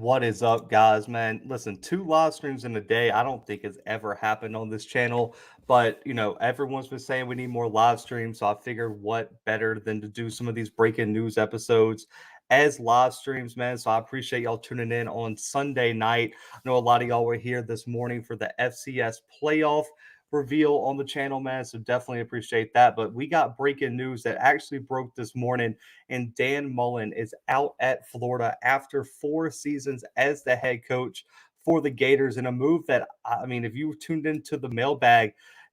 What is up, guys? Man, listen, 2 live streams in a day, I don't think has ever happened on this channel. But, everyone's been saying we need more live streams. So I figured what better than to do some of these breaking news episodes as live streams, man. So I appreciate y'all tuning in on Sunday night. I know a lot of y'all were here this morning for the FCS playoff reveal on the channel, man. So definitely appreciate that. But we got breaking news that actually broke this morning, and Dan Mullen is out at Florida after 4 seasons as the head coach for the Gators, in a move that, I mean, if you tuned into the mailbag,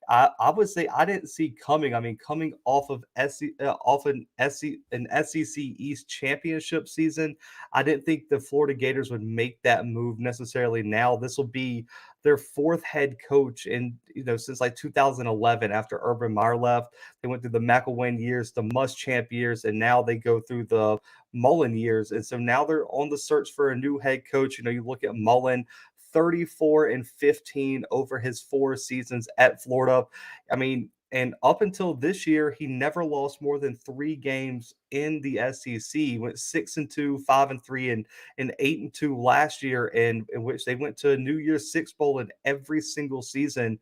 I would say I didn't see coming. I mean, coming off of an SEC East championship season, I didn't think the Florida Gators would make that move necessarily now. This will be their fourth head coach in, since like 2011 after Urban Meyer left. They went through the McElwain years, the Muschamp years, and now they go through the Mullen years. And so now they're on the search for a new head coach. You look at Mullen, 34-15 over his 4 seasons at Florida. I mean, and up until this year, he never lost more than 3 games in the SEC. He went 6-2, 5-3, and 8-2 last year, in which they went to a New Year's Six Bowl in every single season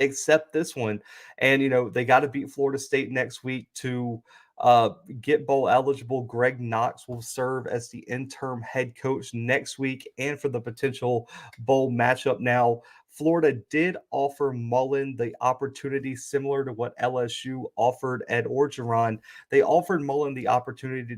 except this one. And they got to beat Florida State next week to get bowl eligible. Greg Knox will serve as the interim head coach next week and for the potential bowl matchup. Now, Florida did offer Mullen the opportunity similar to what LSU offered Ed Orgeron. They offered Mullen the opportunity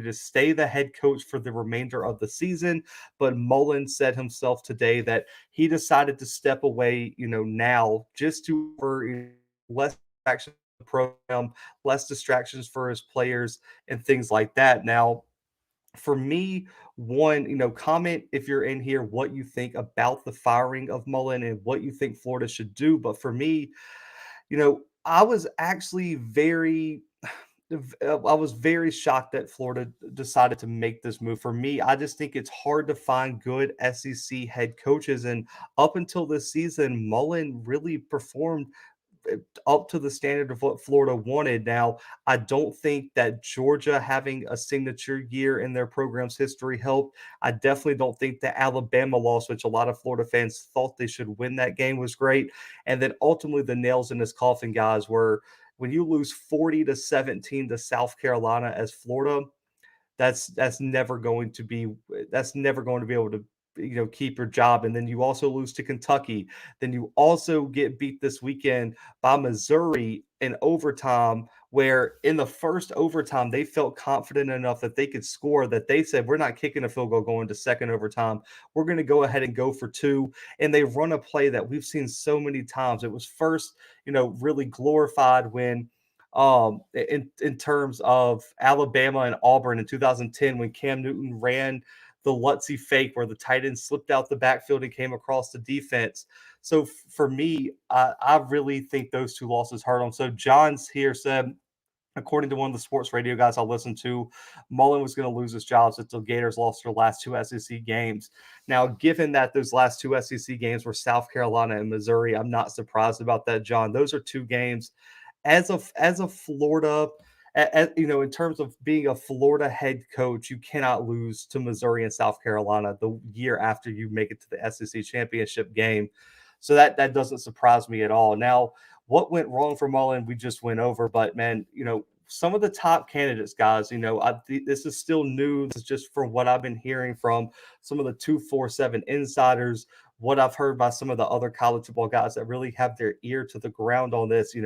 to stay the head coach for the remainder of the season, but Mullen said himself today that he decided to step away, now just to for less distractions for the program, less distractions for his players, and things like that. Now, for me, one, comment if you're in here what you think about the firing of Mullen and what you think Florida should do. But for me, I was actually I was very shocked that Florida decided to make this move. For me, I just think it's hard to find good SEC head coaches. And up until this season, Mullen really performed up to the standard of what Florida wanted. Now, I don't think that Georgia having a signature year in their program's history helped. I definitely don't think the Alabama loss, which a lot of Florida fans thought they should win that game, was great. And then ultimately, the nails in this coffin, guys, were when you lose 40-17 to South Carolina as Florida. That's never going to be able to keep your job. And then you also lose to Kentucky. Then you also get beat this weekend by Missouri in overtime, where in the first overtime they felt confident enough that they could score that they said, we're not kicking a field goal going to second overtime, we're going to go ahead and go for 2. And they run a play that we've seen so many times. It was first really glorified when in terms of Alabama and Auburn in 2010, when Cam Newton ran the Lutzy fake where the tight end slipped out the backfield and came across the defense. So for me, I really think those 2 losses hurt them. So John's here said, according to one of the sports radio guys I listened to, Mullen was going to lose his job since the Gators lost their last 2 SEC games. Now, given that those last 2 SEC games were South Carolina and Missouri, I'm not surprised about that, John. Those are 2 games as a Florida, in terms of being a Florida head coach, you cannot lose to Missouri and South Carolina the year after you make it to the SEC championship game. So that doesn't surprise me at all. Now, what went wrong for Mullen, we just went over. But man, some of the top candidates, guys, this is still new. This is just from what I've been hearing from some of the 247 insiders, what I've heard by some of the other college football guys that really have their ear to the ground on this,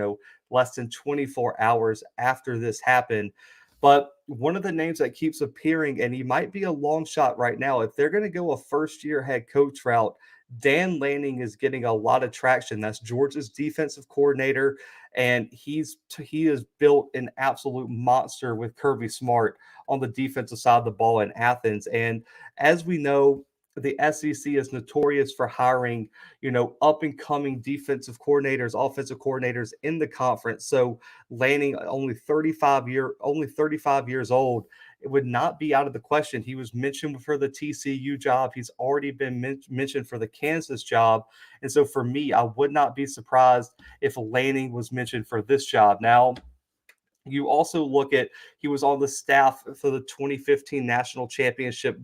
less than 24 hours after this happened. But one of the names that keeps appearing, and he might be a long shot right now, if they're going to go a first-year head coach route, Dan Lanning is getting a lot of traction. That's Georgia's defensive coordinator, and he has built an absolute monster with Kirby Smart on the defensive side of the ball in Athens. And as we know, the SEC is notorious for hiring, up and coming defensive coordinators, offensive coordinators in the conference. So Lanning, only 35 years old, it would not be out of the question. He was mentioned for the TCU job. He's already been mentioned for the Kansas job. And so for me, I would not be surprised if Lanning was mentioned for this job. Now, You also look at he was on the staff for the 2015 national championship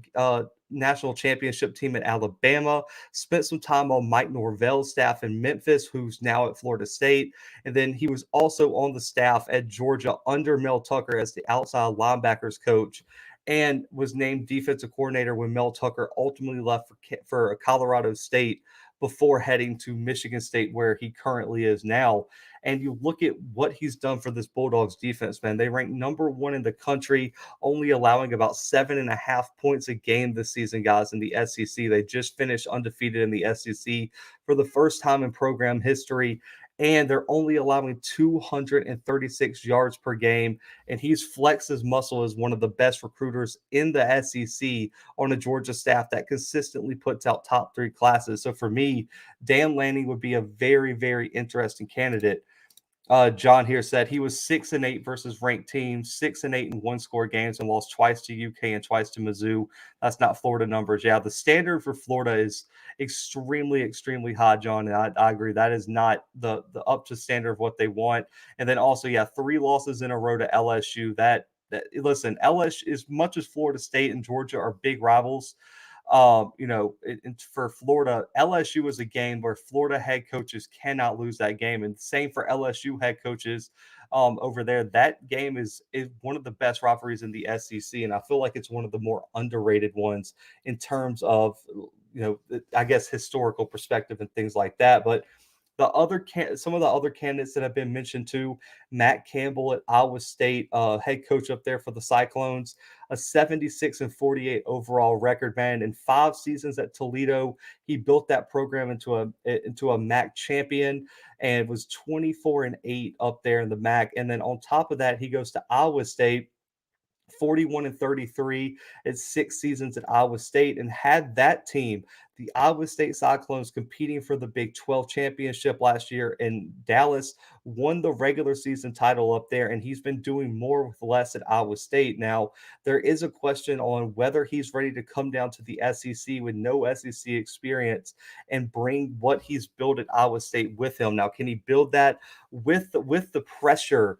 team at Alabama. Spent some time on Mike Norvell's staff in Memphis, who's now at Florida State, and then he was also on the staff at Georgia under Mel Tucker as the outside linebackers coach, and was named defensive coordinator when Mel Tucker ultimately left for Colorado State before heading to Michigan State, where he currently is now. And you look at what he's done for this Bulldogs defense, man. They rank number one in the country, only allowing about 7.5 points a game this season, guys, in the SEC. They just finished undefeated in the SEC for the first time in program history. And they're only allowing 236 yards per game. And he's flexed his muscle as one of the best recruiters in the SEC on a Georgia staff that consistently puts out top 3 classes. So for me, Dan Lanning would be a very, very interesting candidate. John here said he was 6-8 versus ranked teams, 6-8 in one-score games, and lost twice to UK and twice to Mizzou. That's not Florida numbers. Yeah, the standard for Florida is extremely, extremely high, John, and I agree. That is not the up to standard of what they want. And then also, yeah, 3 losses in a row to LSU. Listen, LSU, as much as Florida State and Georgia are big rivals, for Florida, LSU is a game where Florida head coaches cannot lose that game, and same for LSU head coaches over there. That game is one of the best rivalries in the SEC, and I feel like it's one of the more underrated ones in terms of I guess historical perspective and things like that. But some of the other candidates that have been mentioned too, Matt Campbell at Iowa State, head coach up there for the Cyclones, a 76-48 overall record, man. In 5 seasons at Toledo, he built that program into a MAC champion and was 24-8 up there in the MAC. And then on top of that, he goes to Iowa State, 41-33 at 6 seasons at Iowa State, and had that team, the Iowa State Cyclones, competing for the Big 12 championship last year in Dallas, won the regular season title up there, and he's been doing more with less at Iowa State. Now, there is a question on whether he's ready to come down to the SEC with no SEC experience and bring what he's built at Iowa State with him. Now, can he build that with the pressure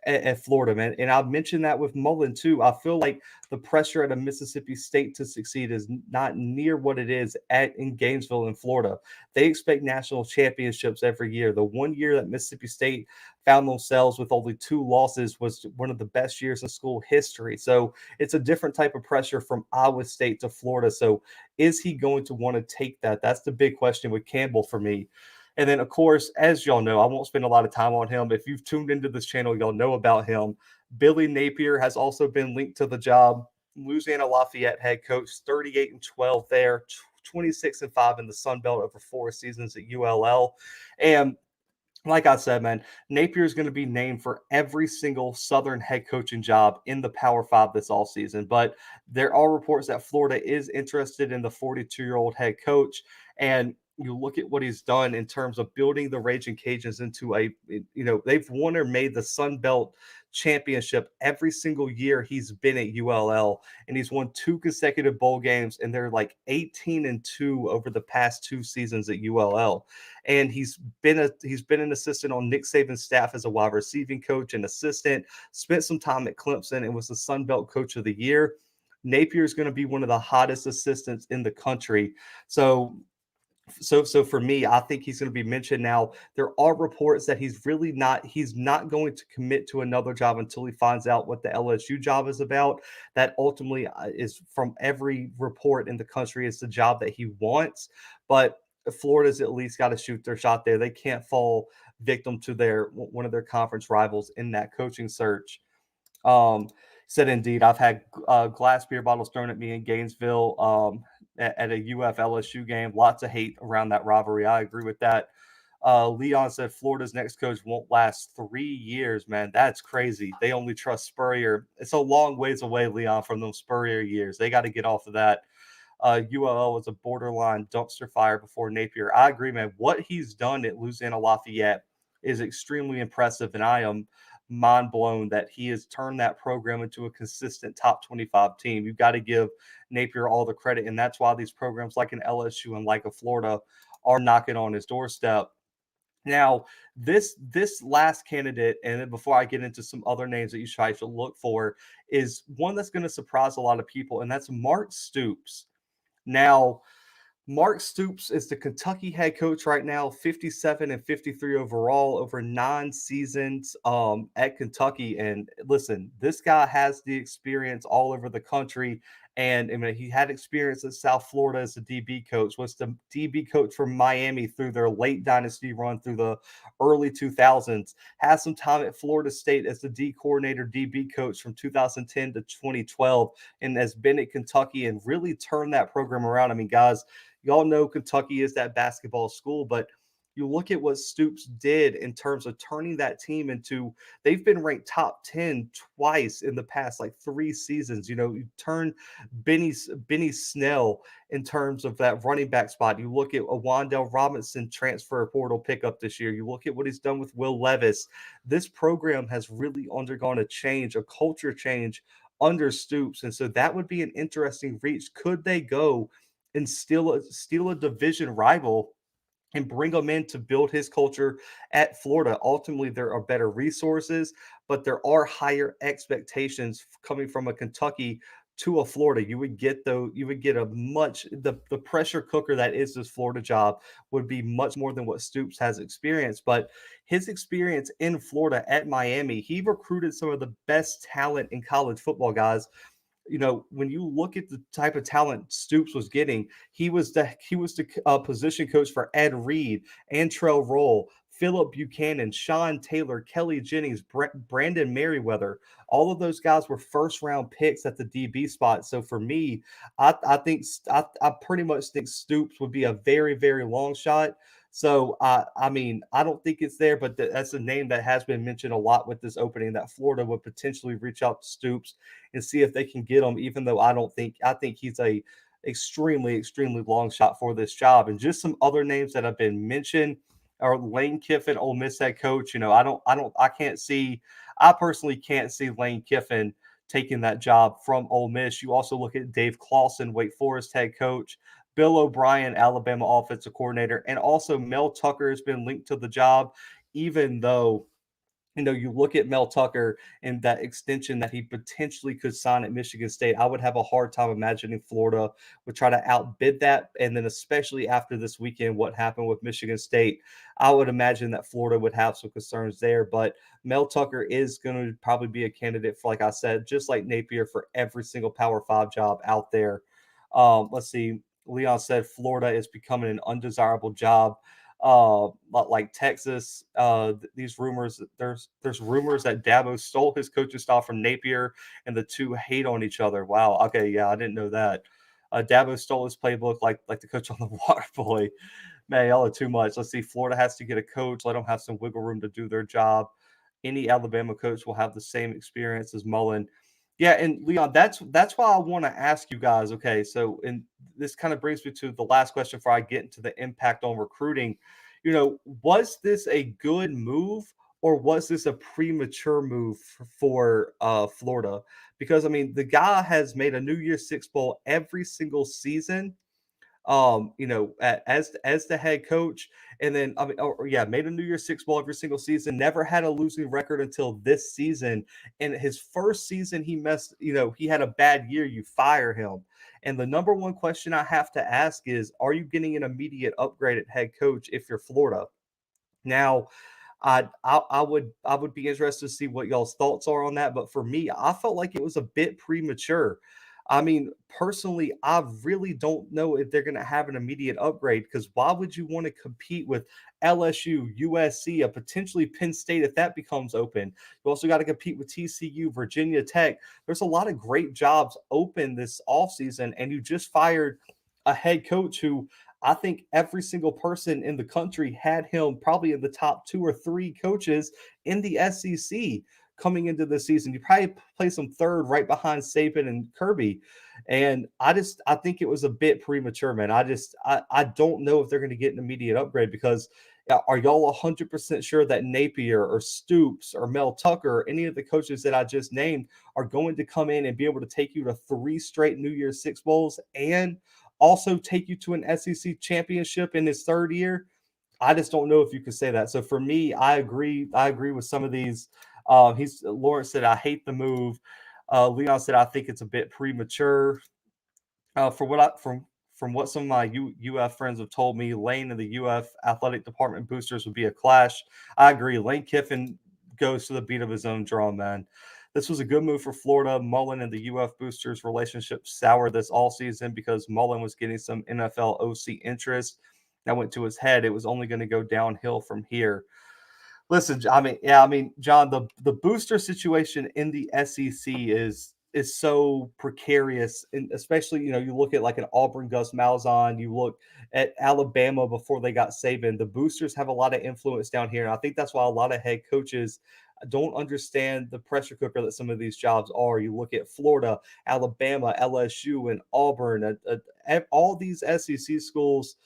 at Florida, man? And I've mentioned that with Mullen too. I feel like the pressure at a Mississippi State to succeed is not near what it is in Gainesville in Florida. They expect national championships every year. The one year that Mississippi State found themselves with only 2 losses was one of the best years in school history. So it's a different type of pressure from Iowa State to Florida. So is he going to want to take that? That's the big question with Campbell for me. And then, of course, as y'all know, I won't spend a lot of time on him. If you've tuned into this channel, y'all know about him. Billy Napier has also been linked to the job. Louisiana Lafayette head coach, 38-12 there, 26-5 in the Sun Belt over 4 seasons at ULL. And like I said, man, Napier is going to be named for every single Southern head coaching job in the Power 5 this all season. But there are reports that Florida is interested in the 42-year-old head coach. And you look at what he's done in terms of building the Raging Cajuns into they've won or made the Sun Belt championship every single year he's been at ULL, and he's won 2 consecutive bowl games, and they're like 18-2 over the past 2 seasons at ULL. And he's been an assistant on Nick Saban's staff as a wide receiving coach and assistant, spent some time at Clemson and was the Sun Belt Coach of the Year. Napier is going to be one of the hottest assistants in the country. So for me, I think he's going to be mentioned. Now, there are reports that he's not going to commit to another job until he finds out what the LSU job is about. That ultimately is, from every report in the country, is the job that he wants. But Florida's at least got to shoot their shot there. They can't fall victim to one of their conference rivals in that coaching search. Said, indeed, I've had glass beer bottles thrown at me in Gainesville at a UF LSU game. Lots of hate around that rivalry. I agree with that. Leon said Florida's next coach won't last 3 years, man. That's crazy. They only trust Spurrier. It's a long ways away, Leon, from those Spurrier years. They got to get off of that. ULL was a borderline dumpster fire before Napier. I agree, man. What he's done at Louisiana Lafayette is extremely impressive, and I am mind blown that he has turned that program into a consistent top 25 team. You've got to give Napier all the credit, and that's why these programs like an LSU and like a Florida are knocking on his doorstep. Now, this last candidate, and then before I get into some other names that you try to look for, is one that's going to surprise a lot of people, and that's Mark Stoops. Now, Mark Stoops is the Kentucky head coach right now, 57 and 53 overall over 9 seasons at Kentucky. And listen, this guy has the experience all over the country. And I mean, he had experience at South Florida as a DB coach, was the DB coach from Miami through their late dynasty run through the early 2000s. Had some time at Florida State as the D coordinator, DB coach from 2010 to 2012, and has been at Kentucky and really turned that program around. I mean, guys, y'all know Kentucky is that basketball school, but you look at what Stoops did in terms of turning that team into, they've been ranked top 10 twice in the past like 3 seasons. You know, you turn Benny Snell in terms of that running back spot. You look at a Wandell Robinson transfer portal pickup this year. You look at what he's done with Will Levis. This program has really undergone a change, a culture change under Stoops. And so that would be an interesting reach. Could they go and steal a division rival and bring them in to build his culture at Florida? Ultimately, there are better resources, but there are higher expectations coming from a Kentucky to a Florida. You would get a much the pressure cooker that is this Florida job would be much more than what Stoops has experienced. But his experience in Florida at Miami, he recruited some of the best talent in college football, guys. You know, when you look at the type of talent Stoops was getting, he was the position coach for Ed Reed, Antrell Roll, Philip Buchanan, Sean Taylor, Kelly Jennings, Brandon Merriweather. All of those guys were first round picks at the DB spot. So for me, I pretty much think Stoops would be a very, very long shot. So I mean, I don't think it's there, but that's a name that has been mentioned a lot with this opening, that Florida would potentially reach out to Stoops and see if they can get him. Even though I think he's a extremely long shot for this job. And just some other names that have been mentioned are Lane Kiffin, Ole Miss head coach. You know, I can't see. I personally can't see Lane Kiffin taking that job from Ole Miss. You also look at Dave Clawson, Wake Forest head coach. Bill O'Brien, Alabama offensive coordinator, and also Mel Tucker has been linked to the job, even though, you know, you look at Mel Tucker and that extension that he potentially could sign at Michigan State. I would have a hard time imagining Florida would try to outbid that. And then, especially after this weekend, what happened with Michigan State, I would imagine that Florida would have some concerns there. But Mel Tucker is going to probably be a candidate for, like I said, just like Napier, for every single Power Five job out there. Let's see. Leon said Florida is becoming an undesirable job, like Texas. These rumors, there's rumors that Dabo stole his coaching style from Napier, and the two hate on each other. Wow. Okay, yeah, I didn't know that. Dabo stole his playbook like the coach on the Water Boy. Man, y'all are too much. Let's see. Florida has to get a coach. Let them have some wiggle room to do their job. Any Alabama coach will have the same experience as Mullen. Yeah, and Leon, that's why I want to ask you guys. Okay, so and this kind of brings me to the last question before I get into the impact on recruiting. You know, was this a good move or was this a premature move for Florida? Because I mean, the guy has made a New Year's Six Bowl every single season, you know, as the head coach, and then I mean, yeah, made a New Year's Six Bowl every single season. Never had a losing record until this season. And his first season, he messed. You know, he had a bad year. You fire him. And the number one question I have to ask is, are you getting an immediate upgrade at head coach if you're Florida? Now, I would be interested to see what y'all's thoughts are on that. But for me, I felt like it was a bit premature. I mean, personally, I really don't know if they're going to have an immediate upgrade, because why would you want to compete with LSU, USC, a potentially Penn State if that becomes open? You also got to compete with TCU, Virginia Tech. There's a lot of great jobs open this offseason, and you just fired a head coach who I think every single person in the country had him probably in the top 2 or 3 coaches in the SEC coming into the season. You probably place him third right behind Saban and Kirby. And I think it was a bit premature, man. I don't know if they're going to get an immediate upgrade, because are y'all 100% sure that Napier or Stoops or Mel Tucker or any of the coaches that I just named are going to come in and be able to take you to 3 straight New Year's Six Bowls and also take you to an SEC championship in his third year? I just don't know if you could say that. So for me, I agree. I agree with some of these. He's Lawrence said, "I hate the move." Leon said, "I think it's a bit premature." For what I from what some of my UF friends have told me, Lane and the UF athletic department boosters would be a clash. I agree. Lane Kiffin goes to the beat of his own drum, man. This was a good move for Florida. Mullen and the UF boosters relationship soured this all season because Mullen was getting some NFL OC interest that went to his head. It was only going to go downhill from here. Listen, John, the booster situation in the SEC is so precarious, and especially you look at like an Auburn Gus Malzahn, you look at Alabama before they got Saban. The boosters have a lot of influence down here, and I think that's why a lot of head coaches don't understand the pressure cooker that some of these jobs are. You look at Florida, Alabama, LSU, and Auburn, all these SEC schools,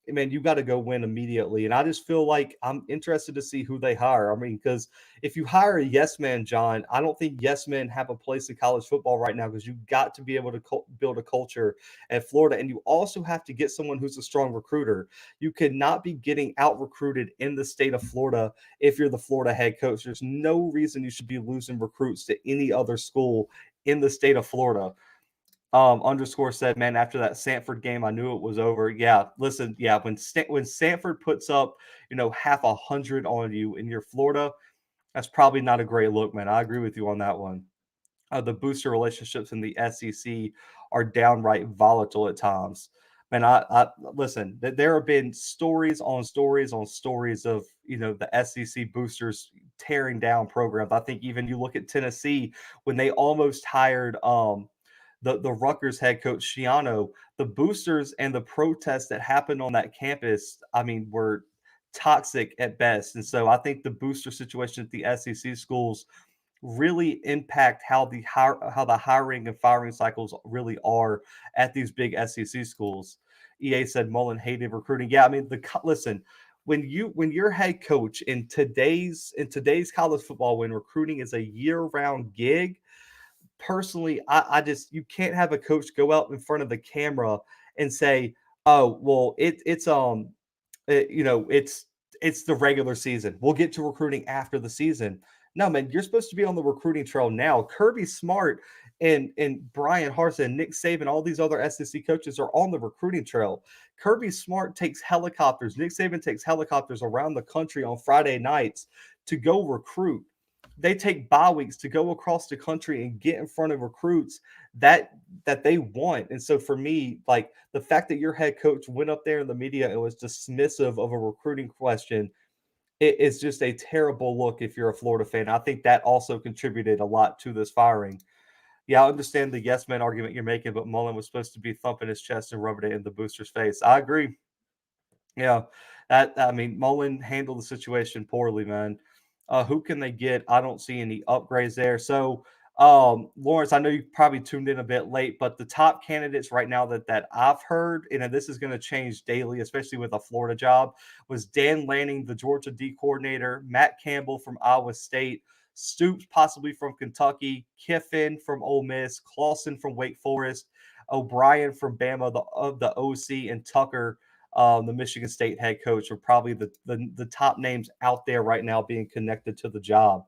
man, you got to go win immediately. And I just feel like I'm interested to see who they hire. I mean, because if you hire a yes man, John, I don't think yes men have a place in college football right now because you've got to be able to build a culture at Florida. And you also have to get someone who's a strong recruiter. You cannot be getting out recruited in the state of Florida if you're the Florida head coach. There's no reason you should be losing recruits to any other school in the state of Florida. Underscore said, man, after that Sanford game, I knew it was over. Yeah, listen, yeah, when Sanford puts up, half 100 on you in your Florida, that's probably not a great look, man. I agree with you on that one. The booster relationships in the SEC are downright volatile at times. Man, I listen. There have been stories on stories on stories of the SEC boosters tearing down programs. I think even you look at Tennessee when they almost hired the Rutgers head coach Shiano, the boosters and the protests that happened on that campus, I mean, were toxic at best. And so I think the booster situation at the SEC schools really impact how the hiring and firing cycles really are at these big SEC schools. EA said Mullen hated recruiting. Yeah, I mean listen, when your head coach in today's college football, when recruiting is a year-round gig, personally, I just you can't have a coach go out in front of the camera and say, "Oh, well, it's the regular season. We'll get to recruiting after the season." No, man, you're supposed to be on the recruiting trail now. Kirby Smart and Brian Harsin, Nick Saban, all these other SEC coaches are on the recruiting trail. Kirby Smart takes helicopters. Nick Saban takes helicopters around the country on Friday nights to go recruit. They take bye weeks to go across the country and get in front of recruits that they want. And so for me, like the fact that your head coach went up there in the media and was dismissive of a recruiting question, it is just a terrible look if you're a Florida fan. I think that also contributed a lot to this firing. Yeah, I understand the yes man argument you're making, but Mullen was supposed to be thumping his chest and rubbing it in the booster's face. I agree. Yeah, I mean, Mullen handled the situation poorly, man. Who can they get? I don't see any upgrades there. So, Lawrence, I know you probably tuned in a bit late, but the top candidates right now that I've heard, and this is going to change daily, especially with a Florida job, was Dan Lanning, the Georgia D coordinator, Matt Campbell from Iowa State, Stoops possibly from Kentucky, Kiffin from Ole Miss, Clawson from Wake Forest, O'Brien from Bama, the OC, and Tucker, the Michigan State head coach, are probably the top names out there right now being connected to the job.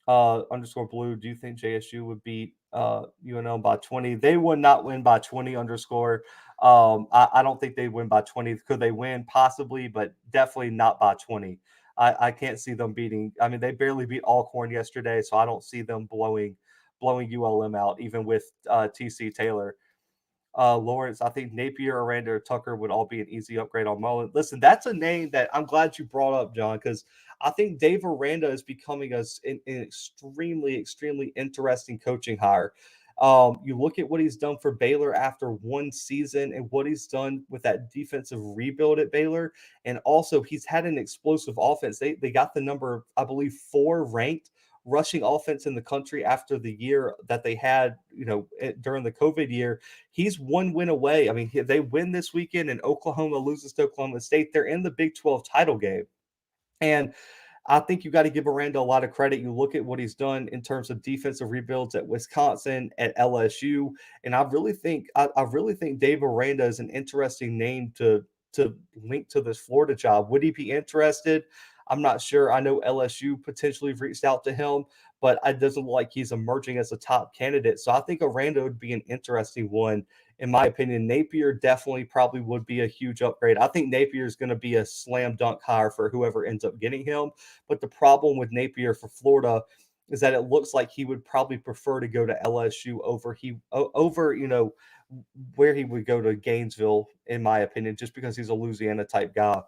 Underscore blue, do you think JSU would beat UNL by 20? They would not win by 20 underscore. I don't think they'd win by 20. Could they win? Possibly, but definitely not by 20. I can't see them beating. I mean, they barely beat Alcorn yesterday, so I don't see them blowing ULM out, even with TC Taylor. Lawrence, I think Napier, Aranda, or Tucker would all be an easy upgrade on Mullen. Listen, that's a name that I'm glad you brought up, John, because I think Dave Aranda is becoming an extremely, extremely interesting coaching hire. You look at what he's done for Baylor after one season and what he's done with that defensive rebuild at Baylor. And also, he's had an explosive offense. They got the number, I believe, 4 ranked rushing offense in the country after the year that they had, during the COVID year. He's one win away. I mean, if they win this weekend and Oklahoma loses to Oklahoma State, they're in the Big 12 title game. And I think you got to give Aranda a lot of credit. You look at what he's done in terms of defensive rebuilds at Wisconsin, at LSU, and I really think Dave Aranda is an interesting name to to link to this Florida job. Would he be interested? I'm not sure. I know LSU potentially reached out to him, but it doesn't look like he's emerging as a top candidate. So I think Aranda would be an interesting one, in my opinion. Napier definitely probably would be a huge upgrade. I think Napier is going to be a slam dunk hire for whoever ends up getting him. But the problem with Napier for Florida is that it looks like he would probably prefer to go to LSU over where he would go to Gainesville, in my opinion, just because he's a Louisiana type guy.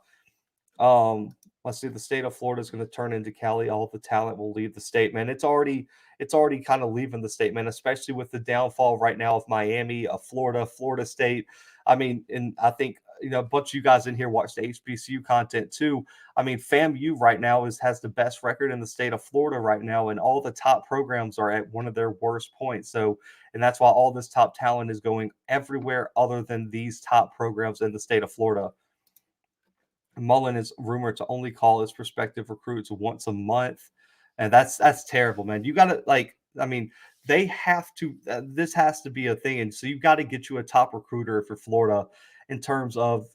Let's see. The state of Florida is going to turn into Cali. All the talent will leave the state, man. It's already kind of leaving the state, man. Especially with the downfall right now of Miami, of Florida State. I mean, and I think a bunch of you guys in here watch the HBCU content too. I mean, FAMU right now has the best record in the state of Florida right now, and all the top programs are at one of their worst points. So, and that's why all this top talent is going everywhere other than these top programs in the state of Florida. Mullen is rumored to only call his prospective recruits once a month, and that's terrible, man. You got to I mean, they have to. This has to be a thing, and so you got to get you a top recruiter for Florida in terms of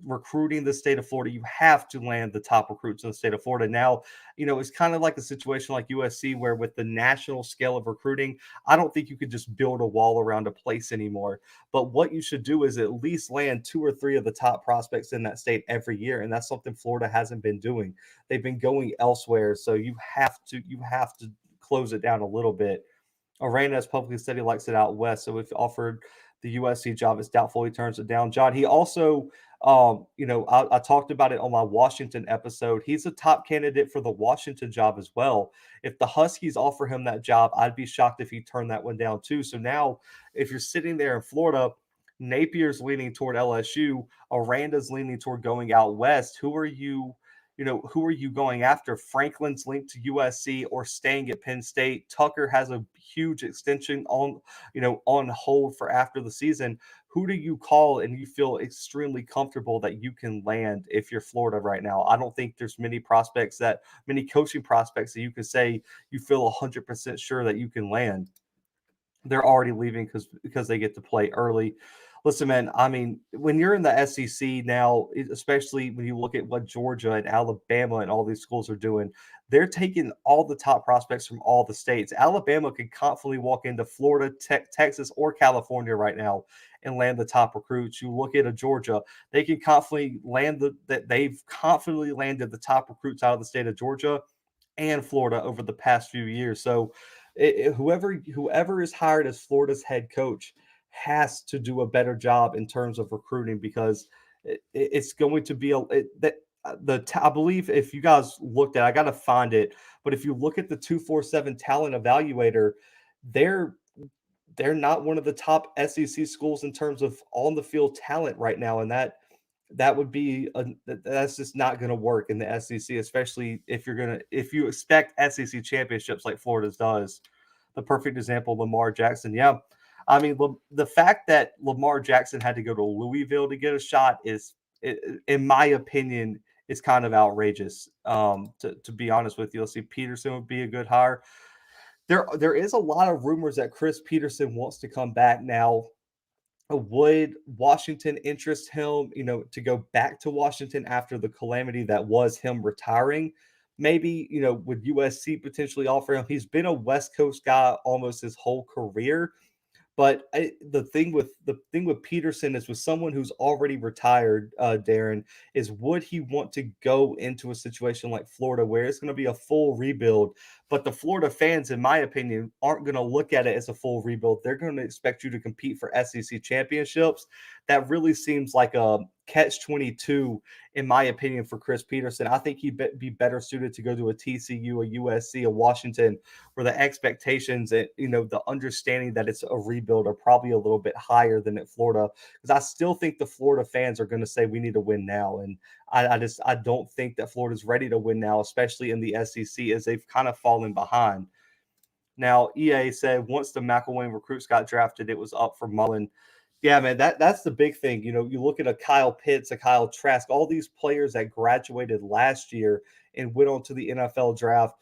recruiting the state of Florida. You have to land the top recruits in the state of Florida. Now, it's kind of like a situation like USC where with the national scale of recruiting, I don't think you could just build a wall around a place anymore. But what you should do is at least land 2 or 3 of the top prospects in that state every year, and that's something Florida hasn't been doing. They've been going elsewhere, so you have to close it down a little bit. Arena has publicly said he likes it out west, so if offered the USC job, it's doubtful he turns it down. John, he also, I talked about it on my Washington episode. He's a top candidate for the Washington job as well. If the Huskies offer him that job, I'd be shocked if he turned that one down too. So now, if you're sitting there in Florida, Napier's leaning toward LSU, Aranda's leaning toward going out west. Who are you going after? Franklin's linked to USC or staying at Penn State. Tucker has a huge extension on hold for after the season. Who do you call and you feel extremely comfortable that you can land if you're Florida right now? I don't think there's many coaching prospects that you can say you feel 100% sure that you can land. They're already leaving because they get to play early. Listen, man, I mean, when you're in the SEC now, especially when you look at what Georgia and Alabama and all these schools are doing, they're taking all the top prospects from all the states. Alabama could confidently walk into Florida, Texas, or California right now and land the top recruits. You look at a Georgia, they can confidently they've confidently landed the top recruits out of the state of Georgia and Florida over the past few years. So whoever is hired as Florida's head coach has to do a better job in terms of recruiting, because it's going to be I believe if you guys looked at, I got to find it, but if you look at the 247 talent evaluator, they're not one of the top SEC schools in terms of on the field talent right now, and that would be that's just not going to work in the SEC, especially if you expect SEC championships like Florida does. The perfect example, Lamar Jackson. Yeah, I mean, the fact that Lamar Jackson had to go to Louisville to get a shot in my opinion, is kind of outrageous. To be honest with you, let's see, Peterson would be a good hire. There is a lot of rumors that Chris Peterson wants to come back now. Would Washington interest him, to go back to Washington after the calamity that was him retiring? Maybe, would USC potentially offer him? He's been a West Coast guy almost his whole career. But the thing with Peterson is, with someone who's already retired, Darren, is would he want to go into a situation like Florida where it's going to be a full rebuild? But the Florida fans, in my opinion, aren't going to look at it as a full rebuild. They're going to expect you to compete for SEC championships. That really seems like a catch-22, in my opinion, for Chris Peterson. I think he'd be better suited to go to a TCU, a USC, a Washington, where the expectations and the understanding that it's a rebuild are probably a little bit higher than at Florida. Because I still think the Florida fans are going to say we need to win now, and I don't think that Florida's ready to win now, especially in the SEC, as they've kind of fallen behind. Now, EA said once the McElwain recruits got drafted, it was up for Mullen. Yeah, man, that's the big thing. You look at a Kyle Pitts, a Kyle Trask, all these players that graduated last year and went on to the NFL draft.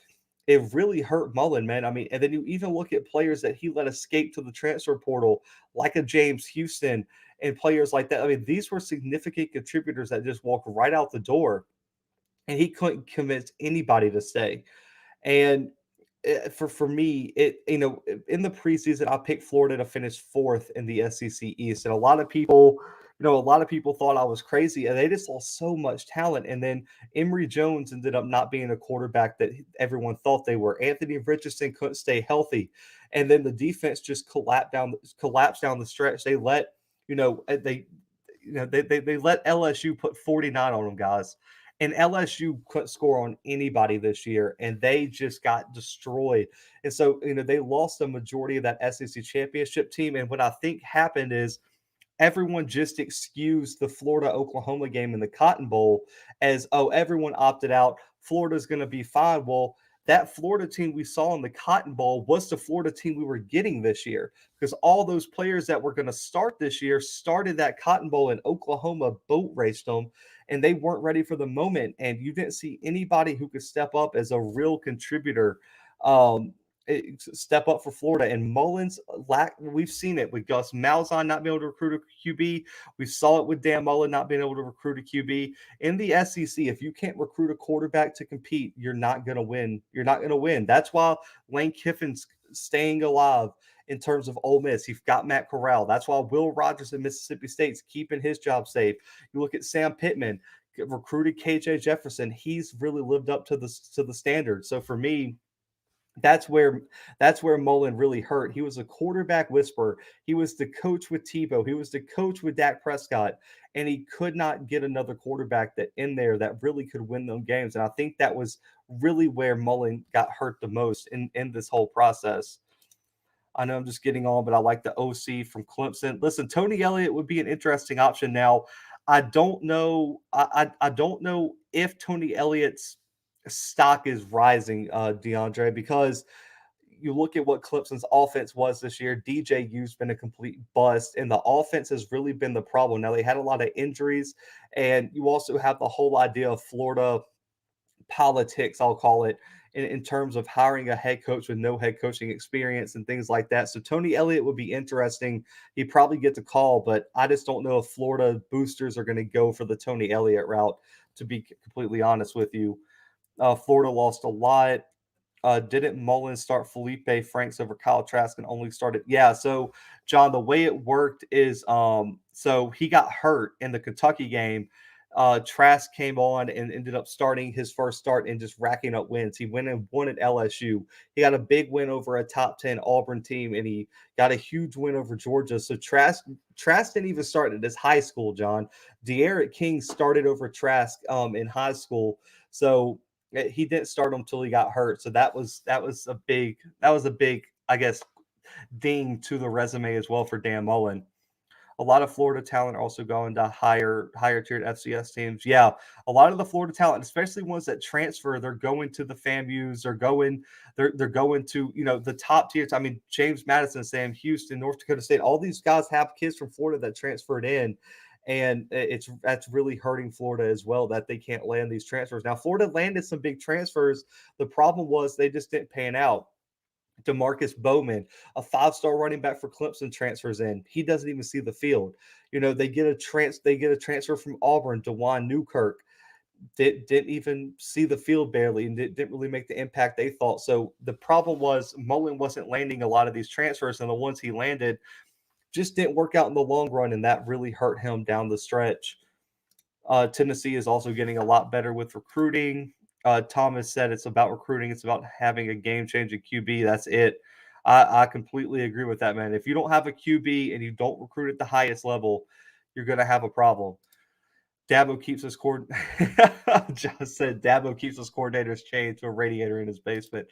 it really hurt Mullen, man. I mean, and then you even look at players that he let escape to the transfer portal, like a James Houston and players like that. I mean, these were significant contributors that just walked right out the door, and he couldn't convince anybody to stay. And for me, in the preseason, I picked Florida to finish fourth in the SEC East, and a lot of people thought I was crazy, and they just lost so much talent. And then Emory Jones ended up not being a quarterback that everyone thought they were. Anthony Richardson couldn't stay healthy, and then the defense just collapsed down the stretch. They let they let LSU put 49 on them, guys. And LSU couldn't score on anybody this year, and they just got destroyed. And so, they lost the majority of that SEC championship team. And what I think happened is everyone just excused the Florida Oklahoma game in the Cotton Bowl as, oh, everyone opted out. Florida's going to be fine. Well, that Florida team we saw in the Cotton Bowl was the Florida team we were getting this year, because all those players that were going to start this year started that Cotton Bowl, and Oklahoma boat raced them, and they weren't ready for the moment. And you didn't see anybody who could step up as a real contributor. Step up for Florida. And Mullins we've seen it with Gus Malzahn not being able to recruit a QB. We saw it with Dan Mullen not being able to recruit a QB. In the SEC, if you can't recruit a quarterback to compete, you're not going to win. You're not going to win. That's why Lane Kiffin's staying alive in terms of Ole Miss. You've got Matt Corral. That's why Will Rogers at Mississippi State's keeping his job safe. You look at Sam Pittman, recruited KJ Jefferson. He's really lived up to the standard. So for me, that's where Mullen really hurt. He was a quarterback whisperer. He was the coach with Tebow. He was the coach with Dak Prescott, and he could not get another quarterback that in there that really could win them games. And I think that was really where Mullen got hurt the most in this whole process. I know I'm just getting on, but I like the OC from Clemson. Listen, Tony Elliott would be an interesting option now. I don't know. I don't know if Tony Elliott's stock is rising, DeAndre, because you look at what Clemson's offense was this year. DJU's been a complete bust, and the offense has really been the problem. Now, they had a lot of injuries, and you also have the whole idea of Florida politics, I'll call it, in terms of hiring a head coach with no head coaching experience and things like that. So Tony Elliott would be interesting. He'd probably get the call, but I just don't know if Florida boosters are going to go for the Tony Elliott route, to be completely honest with you. Florida lost a lot. Didn't Mullen start Felipe Franks over Kyle Trask and only started? Yeah. So, John, the way it worked is so he got hurt in the Kentucky game. Trask came on and ended up starting his first start and just racking up wins. He went and won at LSU. He got a big win over a top 10 Auburn team, and he got a huge win over Georgia. So Trask didn't even start at his high school, John. De'Aaron King started over Trask in high school. So he didn't start him until he got hurt. So that was a big I guess ding to the resume as well for Dan Mullen. A lot of Florida talent are also going to higher tiered FCS teams. Yeah, a lot of the Florida talent, especially ones that transfer, they're going to the FAMUs. They're going to the top tiers. I mean, James Madison, Sam Houston, North Dakota State. All these guys have kids from Florida that transferred in, and that's really hurting Florida as well, that they can't land these transfers. Now, Florida landed some big transfers. The problem was they just didn't pan out. Demarcus Bowman, a five-star running back for Clemson, transfers in. He doesn't even see the field. They get a transfer from Auburn, DeJuan Newkirk. Didn't even see the field barely, and didn't really make the impact they thought. So the problem was Mullen wasn't landing a lot of these transfers, and the ones he landed just didn't work out in the long run, and that really hurt him down the stretch. Tennessee is also getting a lot better with recruiting. Thomas said it's about recruiting. It's about having a game-changing QB. That's it. I completely agree with that, man. If you don't have a QB and you don't recruit at the highest level, you're going to have a problem. Dabo keeps his Just said Dabo keeps his coordinators chained to a radiator in his basement.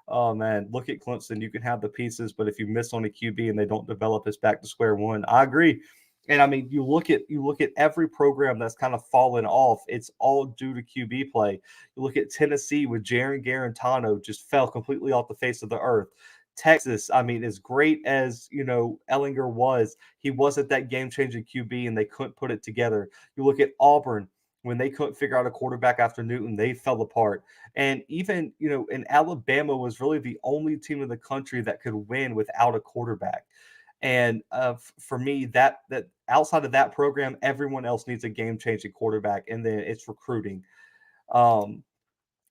Oh man, look at Clemson. You can have the pieces, but if you miss on a QB and they don't develop, it's back to square one. I agree. And I mean, you look at every program that's kind of fallen off. It's all due to QB play. You look at Tennessee with Jaron Garantano, just fell completely off the face of the earth. Texas, I mean, as great as Ellinger was, he wasn't that game-changing QB, and they couldn't put it together. You look at Auburn. When they couldn't figure out a quarterback after Newton, they fell apart. And even, in Alabama was really the only team in the country that could win without a quarterback. And for me, that outside of that program, everyone else needs a game changing quarterback, and then it's recruiting. Um,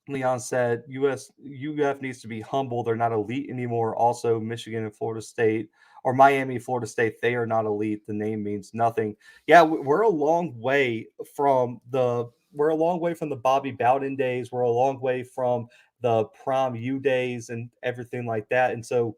Leon said UF needs to be humble. They're not elite anymore. Also, Michigan and Florida State, or Miami, Florida State, they are not elite. The name means nothing. Yeah, we're a long way from the Bobby Bowden days. We're a long way from the Prime U days and everything like that. And so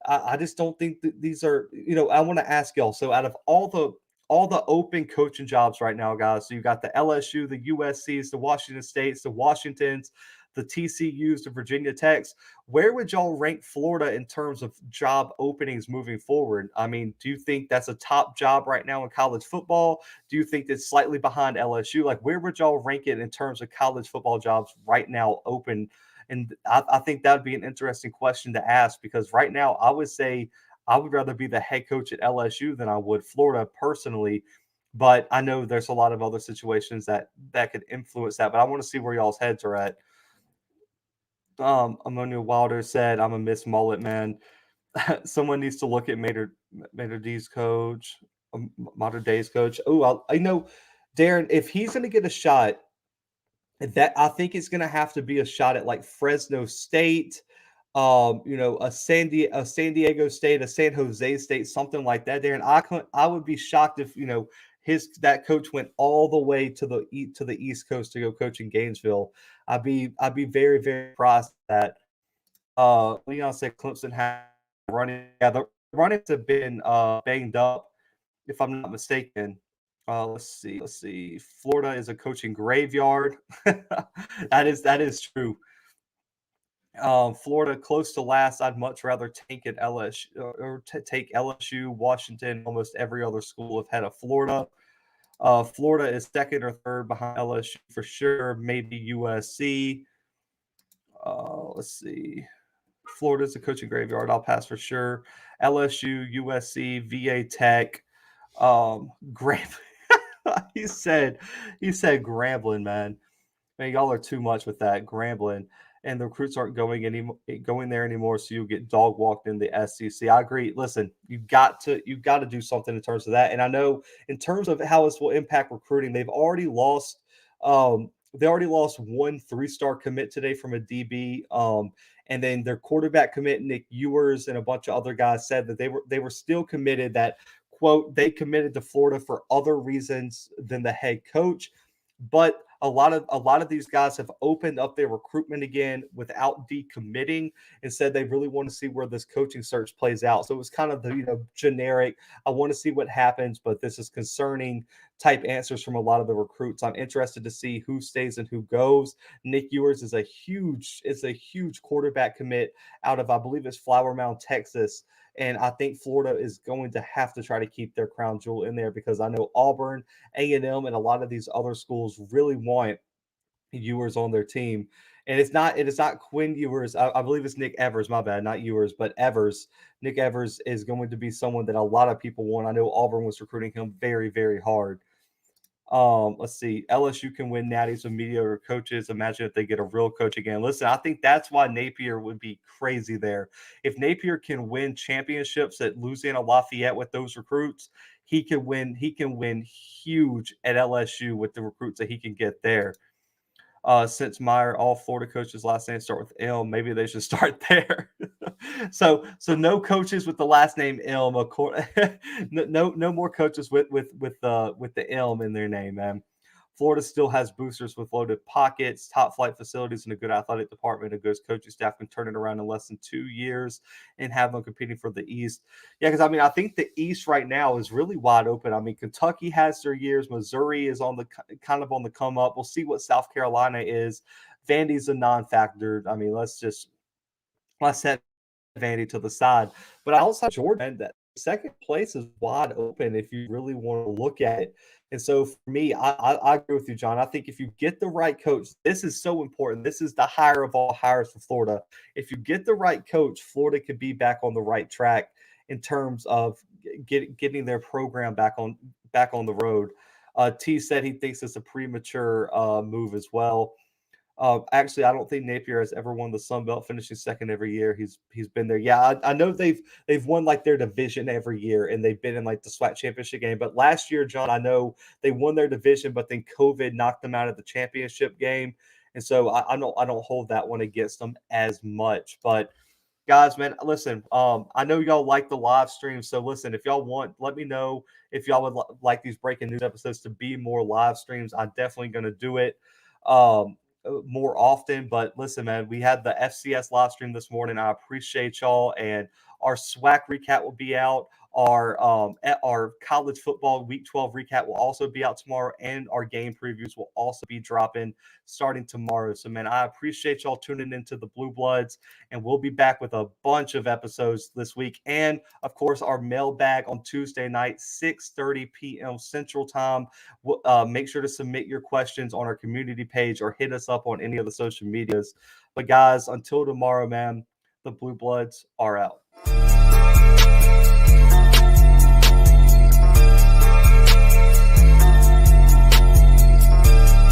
I just don't think that these are, I want to ask y'all. So out of all the open coaching jobs right now, guys. So you got the LSU, the USCs, the Washington States, the Washingtons, the TCUs, the Virginia Techs. Where would y'all rank Florida in terms of job openings moving forward? I mean, do you think that's a top job right now in college football? Do you think it's slightly behind LSU? Like, where would y'all rank it in terms of college football jobs right now open? And I think that would be an interesting question to ask, because right now I would say I would rather be the head coach at LSU than I would Florida personally. But I know there's a lot of other situations that could influence that. But I want to see where y'all's heads are at. Ammonia Wilder said, "I'm a Miss Mullet man." Someone needs to look at Mater D's coach, Mater Day's coach. Oh, I know, Darren. If he's going to get a shot, that I think it's going to have to be a shot at like Fresno State, a San Diego State, a San Jose State, something like that. Darren, I would be shocked if that coach went all the way to the East Coast to go coach in Gainesville. I'd be very very surprised at that. Leon said Clemson had running. Yeah, the running have been banged up, if I'm not mistaken. Let's see. Let's see. Florida is a coaching graveyard. that is true. Florida close to last. I'd much rather take it LSU or take LSU, Washington. Almost every other school ahead of Florida. Florida is second or third behind LSU for sure. Maybe USC. Let's see. Florida's a coaching graveyard. I'll pass for sure. LSU, USC, VA Tech. Graham. he said Grambling, man. Man, y'all are too much with that Grambling, and the recruits aren't going there anymore. So you get dog walked in the SEC. I agree. Listen, you got to do something in terms of that. And I know in terms of how this will impact recruiting, they've already lost. They already lost one 3-star commit today from a DB. And then their quarterback commit, Nick Ewers, and a bunch of other guys said that they were still committed. That quote, they committed to Florida for other reasons than the head coach. But a lot of these guys have opened up their recruitment again without decommitting, and said they really want to see where this coaching search plays out. So it was kind of the generic, I want to see what happens, but this is concerning type answers from a lot of the recruits. I'm interested to see who stays and who goes. Nick Ewers is a huge quarterback commit out of, I believe it's Flower Mound, Texas. And I think Florida is going to have to try to keep their crown jewel in there, because I know Auburn, A&M, and a lot of these other schools really want Ewers on their team. And it is not Quinn Ewers. I believe it's Nick Evers. My bad, not Ewers, but Evers. Nick Evers is going to be someone that a lot of people want. I know Auburn was recruiting him very, very hard. Let's see. LSU can win natties with mediocre coaches. Imagine if they get a real coach again. Listen, I think that's why Napier would be crazy there. If Napier can win championships at Louisiana Lafayette with those recruits, he can win. He can win huge at LSU with the recruits that he can get there. Since Meyer, all Florida coaches' last names start with Elm, maybe they should start there. so no coaches with the last name Elm. No more coaches with the Elm in their name, man. Florida still has boosters with loaded pockets, top flight facilities, and a good athletic department. A good coaching staff can turn it around in less than 2 years and have them competing for the East. Yeah, because I think the East right now is really wide open. Kentucky has their years. Missouri is on the kind of on the come up. We'll see what South Carolina is. Vandy's a non-factor. Let's set Vandy to the side. But outside Jordan, that second place is wide open if you really want to look at it. And so for me, I agree with you, John. I think if you get the right coach, this is so important. This is the hire of all hires for Florida. If you get the right coach, Florida could be back on the right track in terms of getting their program back on the road. T said he thinks it's a premature move as well. Actually, I don't think Napier has ever won the Sun Belt, finishing second every year. He's been there. Yeah, I know they've won like their division every year, and they've been in like the SWAC championship game. But last year, John, I know they won their division, but then COVID knocked them out of the championship game, and so I don't hold that one against them as much. But guys, man, listen, I know y'all like the live stream, so listen, if y'all want, let me know if y'all would like these breaking news episodes to be more live streams. I'm definitely going to do it more often. But listen, man, we had the FCS live stream this morning. I appreciate y'all, and our SWAC recap will be out. Our college football week 12 recap will also be out tomorrow, and our game previews will also be dropping starting tomorrow. So, man, I appreciate y'all tuning into the Blue Bloods, and we'll be back with a bunch of episodes this week. And of course, our mailbag on Tuesday night, 6:30 p.m. Central Time. Make sure to submit your questions on our community page or hit us up on any of the social medias. But guys, until tomorrow, man, the Blue Bloods are out.